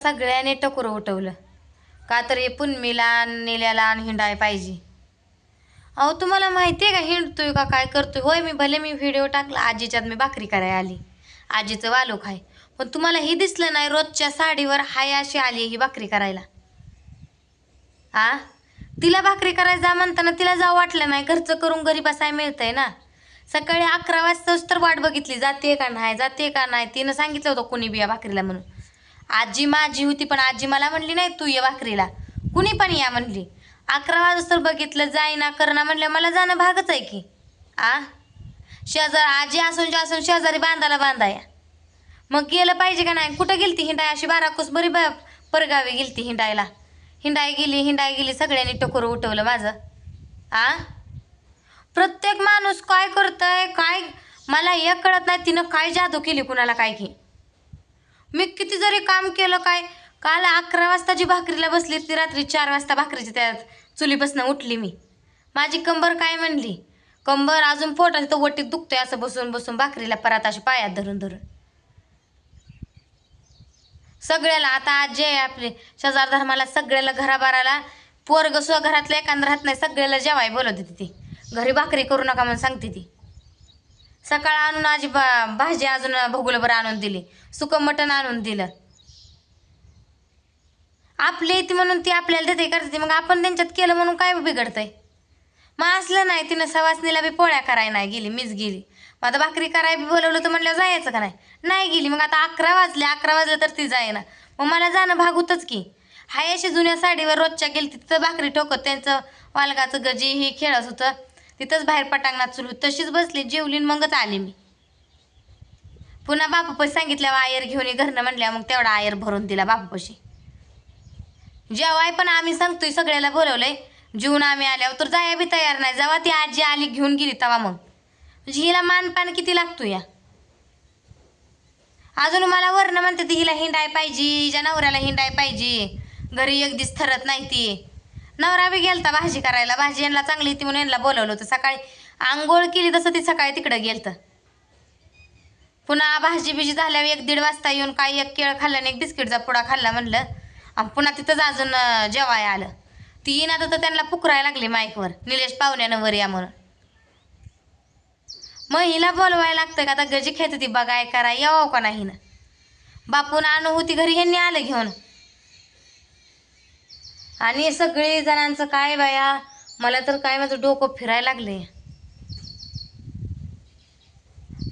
सगळ्यांनी टकोर उठवलं का तर हे पुनमीला नेल्याला आणि हिंडाय पाहिजे. अहो तुम्हाला माहिती आहे का हिंडतोय का काय करतोय? होय मी भले मी व्हिडिओ टाकला आजीच्यात मी भाकरी करायला आली, आजीचं वालोख आहे, पण तुम्हाला हे दिसलं नाही रोजच्या साडीवर हाय अशी आली ही भाकरी करायला. आ तिला भाकरी करायला जा म्हणताना तिला जाऊ वाटलं नाही, घरचं करून घरी बसायला मिळतंय ना. सकाळी 11 वाजताच तर वाट बघितली जाते का नाही जाते का नाही, तिनं सांगितलं होतं कुणी बिया भाकरीला म्हणून. आजी माझी होती पण आजी मला म्हणली नाही तू ये भाकरीला, कुणी पण या म्हणली. 11 वाजता तर बघितलं जाईना करणा म्हणलं मला जाणं भागच आहे की. आ शेजार आजी असून असून शेजारी बांधायला बांधाया मग गेलं पाहिजे का नाही. कुठं गेलती हिंडाय अशी 12 कोस बरी परगावी गेलती हिंडायला. हिंडाय गेली सगळ्यांनी टकोर उठवलं माझं. आ प्रत्येक माणूस काय करतंय काय मला एक कळत नाही, तिनं काय जादू केली कुणाला काय की. मी किती जरी काम केलं काय, काल 11 वाजता जी भाकरीला बसली ती रात्री 4 वाजता भाकरीची त्या चुलीपासून उठली मी. माझी कंबर काय म्हणली, कंबर अजून पोटात तर वटीत दुखतोय असं बसून बसून भाकरीला परत अशी पायात धरून धरून. सगळ्याला आता आजी आहे आपली शेजार धर्माला सगळ्याला घराबाराला पोरग सुद्धा घरातलं एखादं राहत नाही, सगळ्याला जेवाय बोलत होती ती. घरी भाकरी करू नका म्हणून सांगते ती. सकाळ आणून आजी भाजी अजून भगुलं बरं आणून दिली, सुकं मटण आणून दिलं. आपली येते म्हणून ती आपल्याला देते करते, मग आपण त्यांच्यात केलं म्हणून काय बिघडतंय. मग असलं नाही तिनं सवासनीला बी पोळ्या करायला नाही गेली, मीच गेली. मग आता भाकरी करायला बी बोलवलं तर म्हणलं जायचं का नाही, नाही गेली. मग आता 11 वाजले तर ती जाईना, मग मला जाणं भाग होतंच की. हाय अशी जुन्या साडीवर रोजच्या गेली तिथं भाकरी ठोकत त्यांचं वालगाचं गजी ही खेळत होतं तिथंच बाहेर पटांगणात चुलू तशीच बसली जेवली मगच आली मी. पुन्हा बापूपाशी सांगितल्यावर आयर घेऊन ये घरनं म्हणल्या, मग तेवढा आयर भरून दिला बापूपाशी. जेवाय पण आम्ही सांगतोय सगळ्याला बोलवलंय, जेवून आम्ही आल्यावर तर जाया बी तयार नाही. जेव्हा ती आजी आली घेऊन गेली तेव्हा मग म्हणजे हिला मानपान किती लागतो या. अजून मला वरनं म्हणते ती हिला हिंडाय पाहिजे, हिच्या नवऱ्याला हिंडाय पाहिजे, घरी एक दिस ठरत नाही ती. नवरा बी गेलता भाजी करायला, भाजी यांना चांगली ती म्हणून यांना बोलवलं होतं. सकाळी आंघोळ केली तसं ती सकाळी तिकडं गेलतं. पुन्हा भाजी बिजी झाल्यावर 1-1:30 वाजता येऊन काही एक केळ खाल्लं आणि एक बिस्किटचा पुडा खाल्ला म्हणलं, आणि पुन्हा तिथंच अजून जेवाय आलं. ती येईन आता तर त्यांना पुकरायला लागली माईकवर, निलेश पाहुण्यानं वर या म्हणून. मग हिला बोलवायला लागतं का आता गजी खेळत ती बघाय करा यावं का नाही ना. बापून आणू होती घरी ह्यांनी आलं घेऊन. आणि सगळी जणांचं काय बाया, मला तर काय माझं डोकं फिरायला लागले.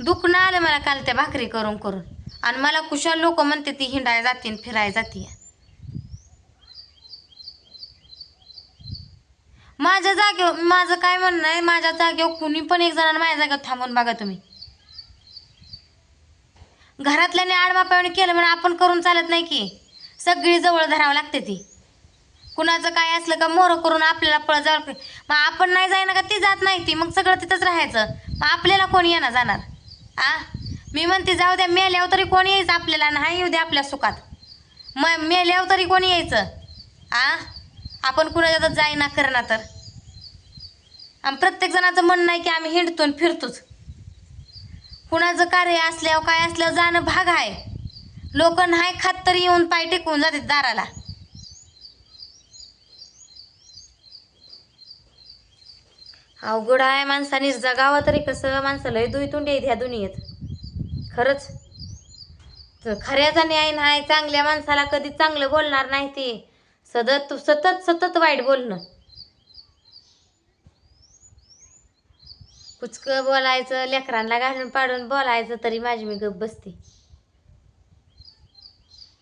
दुखणं आलं मला काल त्या भाकरी करून करून. आणि मला कुशाल लोक म्हणते ती हिंडाय जाते फिराय जाते. माझ्या जागेवर माझं काय म्हणणं आहे, माझ्या जागेवर कुणी पण एक जणांना माझ्या जागेवर थांबून बघा तुम्ही. घरातल्याने आडमापावणी केलं म्हणून आपण करून चालत नाही की, सगळी जवळ धरावं लागते ती. कुणाचं काय असलं का मोरं करून आपल्याला पळ जावं, मग आपण नाही जाईना का ती जात नाही ती, मग सगळं तिथंच राहायचं. मग आपल्याला कोणी येणार जाणार. मी म्हणते जाऊ द्या, मेल्यावर तरी कोणी यायचं आपल्याला, नाही येऊ द्या आपल्या सुखात. मग मेल्यावर तरी कोणी यायचं. आपण कुणाच्या जाईना करणार तर. आणि प्रत्येक जणाचं म्हणणं आहे की आम्ही हिंडतो फिरतोच. कुणाचं कार्य असल्यावर काय असल्यावर जाणं भाग आहे. लोक नाही खात तरी येऊन पाय टेकवून जातात दाराला. अवघड आहे, माणसाने जगावं तरी कसं. माणसाला दुई-तोंडी आहेत ह्या दुनियेत खरंच. खऱ्याचा न्याय नाही, चांगल्या माणसाला कधी चांगलं बोलणार नाही ती, सतत सतत सतत वाईट बोलणं. कुचकं बोलायचं, लेकरांना घालून पाडून बोलायचं तरी माझी मी गप बसते.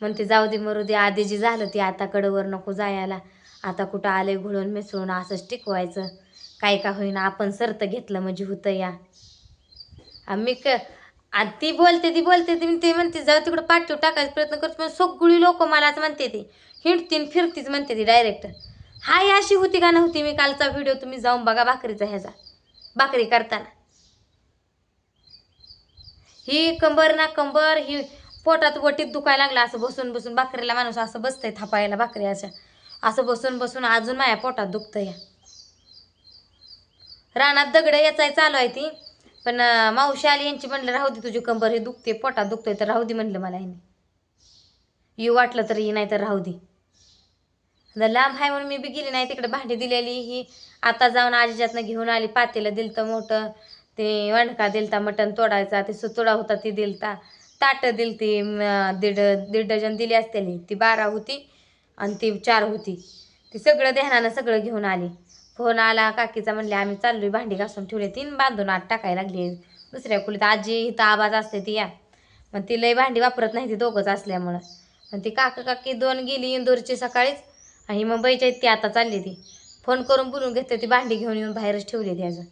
म्हणते जाऊ दे मरू दे, आधी जी झालं ती आता कडवर नको जायला. आता कुठं आले घुळून मिसळून असंच टिकवायचं. काय का होईना आपण सरत घेतलं म्हणजे होतं या. मी आणि ती बोलते ती म्हणते जाऊ तिकडं पाठीव टाकायचा प्रयत्न करतो, पण सगळी लोक मलाच म्हणते ती हिंडतीन फिरतीच म्हणते ती डायरेक्ट. हाय अशी होती का नव्हती. मी कालचा व्हिडिओ तुम्ही जाऊन बघा भाकरीचा ह्याचा, भाकरी करताना. ही कंबर ना कंबर, ही पोटात वटीत दुखायला लागला. असं बसून बसून भाकरीला माणूस असं बसतंय थापायला भाकरी अशा, असं बसून बसून अजून माझ्या पोटात दुखतं या. रानात दगड याचाय चालू आहे ती, पण मावशी आली यांची म्हणलं राहू दे तुझी कंबर हे दुखते पोटात दुखतंय तर राहू दे म्हणलं मला ह्याने. येऊ वाटलं तर ये, नाही तर राहू दे. आता लांब आहे म्हणून मी बी गेली नाही तिकडे. भांडी दिलेली ही आता जाऊन आजीच्यातनं घेऊन आली. पातेलं दिलतं मोठं, ते वणका दिलता मटण तोडायचा, ते सुतोडा होता ती दिलता, ताटं दिलती दीड दीड डझन दिली असतेली, ती 12 होती आणि ती 4 होती. ती सगळं ध्यानानं सगळं घेऊन आली. फोन आला काकीचा, म्हणले आम्ही चाललोय, भांडी घासून ठेवले, 3 बांधून आत टाकायला लागली दुसऱ्या खोलीत. आजी इथं आवाज असते ती या, मग ती लई भांडी वापरत नाही ती दोघंच असल्यामुळं. पण ती काकी 2 गेली इंदोरची सकाळीच, आणि मुंबईच्या ती आता चालली. ती फोन करून बोलून घेते, ती भांडी घेऊन येऊन बाहेरच ठेवली ती. अजून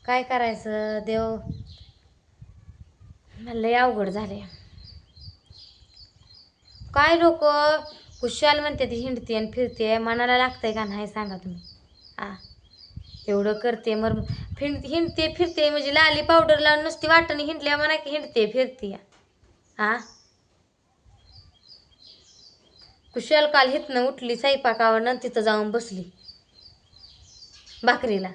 काय करायचं देव, मला लय अवघड झाले. काय लोक खुशाल म्हणते ती हिंडते आणि फिरते, मनाला लागतंय का नाही सांगा तुम्ही. एवढं करते मर हिंडते फिरते म्हणजे लाली पावडर लावून नुसती वाटणी हिंडल्या म्हणा की हिंडते फिरते. कुशाल काल हितनं उठली स्वयंपाकावरनं, तिथं जाऊन बसली भाकरीला,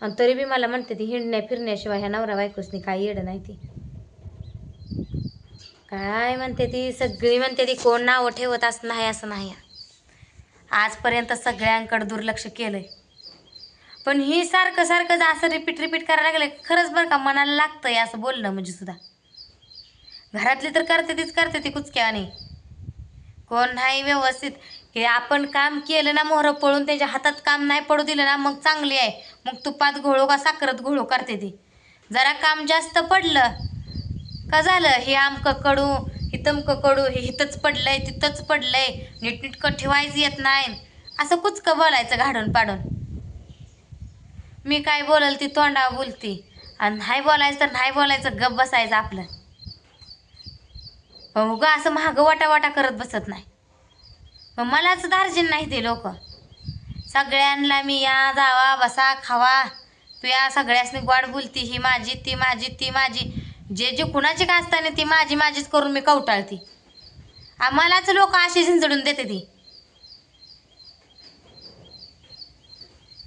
आणि तरी बी मला म्हणते ती हिंडण्या फिरण्याशिवाय ह्या नवरा बायकोसनी काय येडं नाही. ती काय म्हणते ती, सगळी म्हणते ती कोण नावं ठेवत असं नाही, असं नाही. आजपर्यंत सगळ्यांकडे दुर्लक्ष केलंय, पण ही सारखं सारखं असं रिपीट करायला लागलं. खरंच बरं का मनाला लागतंय असं बोलणं म्हणजे सुद्धा. घरातली तर करते ती कुचक्याने, कोण नाही व्यवस्थित. की आपण काम केलं ना मोहरं पळून त्यांच्या हातात काम नाही पडू दिलं ना मग चांगली आहे. मग तुपात घोळू का साखरत घोळू करते ती. जरा काम जास्त पडलं का झालं, हे आमकं कडू, हे तमकं कडू, हे हिथंच पडलंय तिथंच पडलंय, नीटनीटकं ठेवायचं येत नाही, असं कुचकं बोलायचं घाडून पाडून. मी काय बोलल ती तोंडावर बोलती, आणि नाही बोलायचं तर नाही बोलायचं, गप बसायचं आपलं. उगा असं महाग वाटा करत बसत नाही. मग मलाच दार्जिन नाही ते लोक. सगळ्यांना मी या जावा बसा खावा, तू या सगळ्यासनी गोड बोलती, ही माझी ती माझी ती माझी, जे जे कुणाची का असताना ती माझी माझीच करून मी कवटाळती. मलाच लोक अशी झिंजडून देते ती.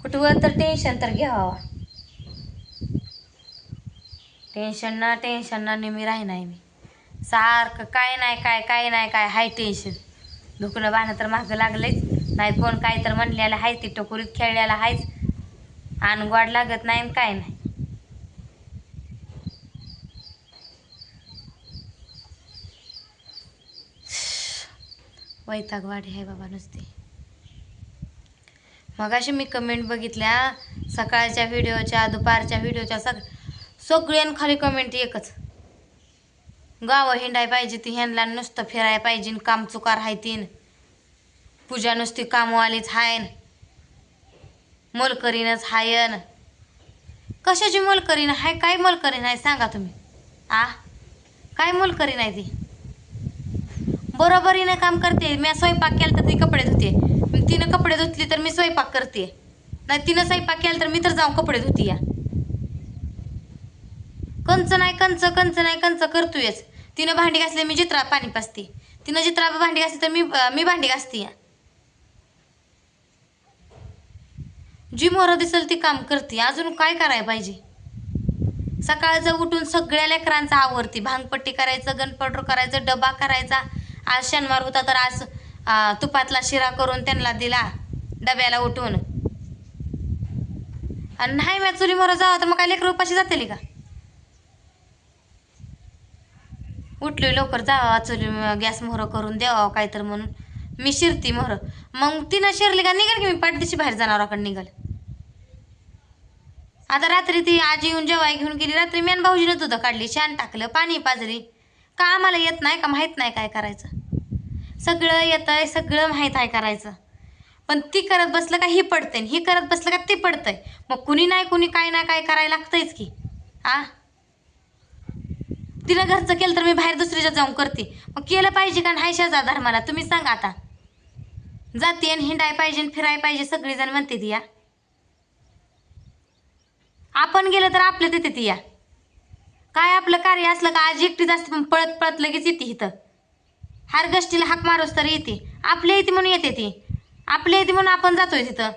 कुठवर तर टेन्शन तर घ्यावा, टेन्शन ना नेहमी राही नाही. मी सारखं काय नाही काय हाय टेन्शन. दुखणं बाणं तर मागं लागलंच नाही, कोण काय तर म्हणलेलं हाय, ती टकोरीत खेळलेला हायच, अनगोड लागत नाही काय नाही. वैतागवाडी आहे बाबा नुसती. मगाशी मी कमेंट बघितल्या सकाळच्या व्हिडिओच्या दुपारच्या व्हिडिओच्या, सगळ्यांनी खाली कमेंट एकच, गावं हिंडाय पाहिजे ती, ह्यांना नुसतं फिरायला पाहिजे, काम चुकार हाय तीन, पूजा नुसती कामवालीच हायन, मोलकरीनच हायन. कशाची मोलकरीन हाय, काय मोलकरीन आहे सांगा तुम्ही. काय मोलकरीन आहे ती. बरोबरीनं काम करते. मी स्वयंपाक केला तर ती कपडे धुते, तिनं कपडे धुतली तर मी स्वयंपाक करते, नाही तिनं स्वयंपाक केला तर मी तर जाऊन कपडे धुते. या कंच नाही कंच करतोयच. तिनं भांडी घासले मी जित्रा पाणी पाजते, तिनं जित्रा भांडी घासली तर मी भांडी घासते. जी मोहरं दिसेल ती काम करते. अजून काय करायला पाहिजे. सकाळचं उठून सगळ्या लेकरांचा आवरती, भांगपट्टी करायचं, गणपडर करायचं, डबा करायचा. आज शनिवार होता तर आज तुपातला शिरा करून त्यांना दिला डब्याला उठून. आणि नाही मी चुली मोहरं जावं तर मग काय लेकरं उपाशी जातील का. उठली लवकर जावा चुली गॅस मोहरं करून द्यावा काय तर म्हणून मी शिरती मोहरं. मग तिनं शिरली का निघाल की मी पाठदिशी बाहेर जनावराकडे निघाल. आता रात्री ती आजी येऊन जेवाय घेऊन गेली, रात्री मेन भाऊजीनं दूध काढली, शान टाकलं, पाणी पाजली. का आम्हाला येत नाही का, माहीत नाही काय करायचं. सगळं येतंय, सगळं माहीत आहे करायचं, पण ती करत बसलं का ही पडते, ही करत बसलं का ती पडतंय. मग कुणी नाही कुणी काय ना काय करायला लागतंयच की. तिनं घरचं केलं तर मी बाहेर दुसरीच्या जाऊन करते. मग केलं पाहिजे का नाही शेजार धर्माला तुम्ही सांगा. आता जाते आणि हिंडाय पाहिजे फिराय पाहिजे सगळीजण म्हणते ती. आपण गेलं तर आपलं तिथे ती. काय आपलं कार्य असलं का आज एकटीच असते पण पळत पळत लगेच येते इथं. हर गोष्टीला हाक मारूस तर येते. आपल्या येते म्हणून येते ती, आपल्या येते म्हणून आपण जातोय तिथं.